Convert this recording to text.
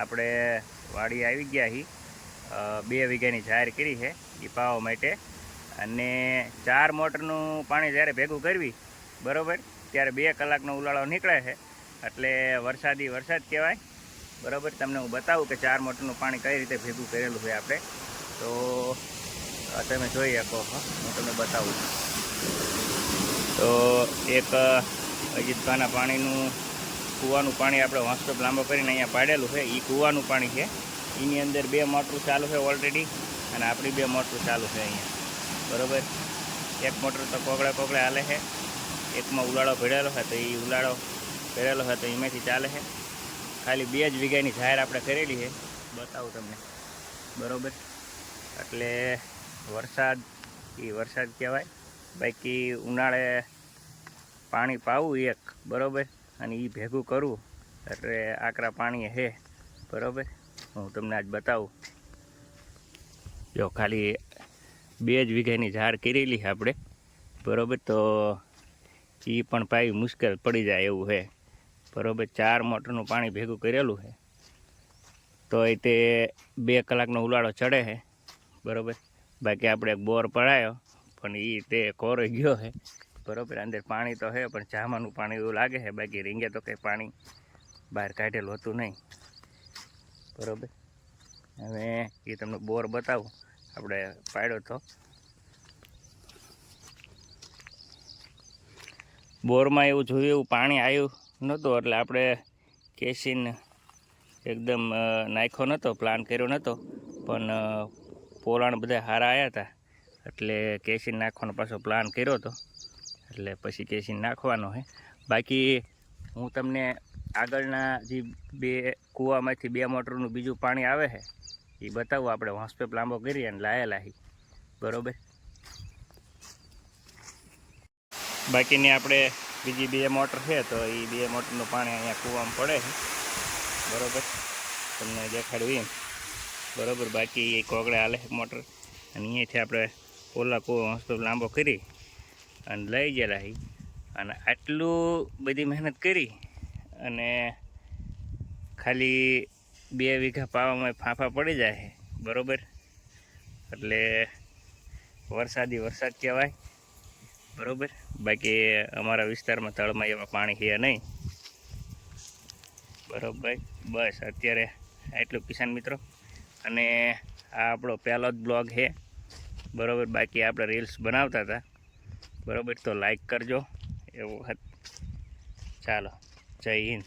આપણે વાડી આવી ગયા હી 2 વીઘાની જાહેર કરી છે એ પાવા માટે અને 4 મોટરનું પાણી જ્યારે ભેગું કરવી બરાબર ત્યારે 2 કલાકનો ઉલાળો નીકળે છે એટલે વરસાદ કહેવાય બરાબર। તમને હું બતાવું કે 4 મોટરનું પાણી કઈ રીતે ભેગું કરેલું છે આપણે તો તમે જોઈ શકો હું તમને બતાવું તો એક અજીતભાના પાણીનું કૂવાનું પાણી આપણે હોસ્ટોપ લાંબો કરીને અહીંયા પાડેલું છે એ કૂવાનું પાણી છે એની અંદર 2 મોટર ચાલુ છે ઓલરેડી અને આપણી 2 મોટર ચાલુ છે અહીંયા બરાબર। એક મોટર તો કોગળે હાલે છે એકમાં ઉલાળો ભરેલો છે તો એ ઉલાળો ભરેલો છે તો એમાંથી ચાલે છે ખાલી 2 જ વીઘાની જાહેર આપણે કરેલી છે બતાવું તમને બરાબર। એટલે વરસાદ કહેવાય બાકી ઉનાળે પાણી પાવું એક બરાબર અને એ ભેગું કરવું એટલે આકરા પાણી છે બરાબર। હું તમને આજ બતાવું જો ખાલી 2 જ વીઘાની જાહેર કરેલી છે આપણે બરાબર તો એ પણ પાવી મુશ્કેલ પડી જાય એવું છે બરાબર। 4 મોટરનું પાણી ભેગું કરેલું છે તો એ તે 2 કલાકનો ઉલાળો ચડે છે બરાબર। બાકી આપણે એક બોર પડાયો પણ એ તે કોરો ગયો છે બરાબર। અંદર પાણી તો છે પણ જામાનું પાણી એવું લાગે છે બાકી રીંગે તો કંઈ પાણી બહાર કાઢેલું હતું નહીં બરાબર। હવે એ તમને બોર બતાવું આપણે પાડ્યો તો બોરમાં એવું જોયું એવું પાણી આવ્યું નહોતું એટલે આપણે કેસીન એકદમ નાખ્યો નહોતો પ્લાન કર્યો નહોતો પણ પોલાણ બધા સારા આવ્યા હતા એટલે કેસીન નાખવાનો પાછો પ્લાન કર્યો હતો એટલે પછી કેસીન નાખવાનો છે। બાકી હું તમને આગળના જે 2 કૂવામાંથી 2 મોટરનું બીજું પાણી આવે છે એ બતાવું આપણે હોસ્પેપ લાંબો કરી અને લાયેલા હી બરાબર। બાકીની આપણે બીજી 2 મોટર છે તો એ 2 મોટરનું પાણી અહીંયા કૂવામાં પડે છે બરાબર તમને દેખાડ્યું એમ બરાબર। બાકી એ કોગળે હાલે મોટર અને અહીંયાથી આપણે પોલા કૂવો હોસ્પેપ લાંબો કરી અને લઈ ગયેલા હી અને આટલું બધી મહેનત કરી અને ખાલી 2 વીઘા પાવામાં ફાંફા પડી જાય છે બરાબર। એટલે વરસાદ કહેવાય બરાબર। બાકી અમારા વિસ્તારમાં તળમાં એવા પાણી છે નહીં બરાબર। બસ અત્યારે એટલું કિસાન મિત્રો અને આ આપણો પહેલો જ બ્લોગ છે બરાબર। બાકી આપણે રીલ્સ બનાવતા હતા બરાબર તો લાઈક કરજો એવું ચાલો જય હિન્દ।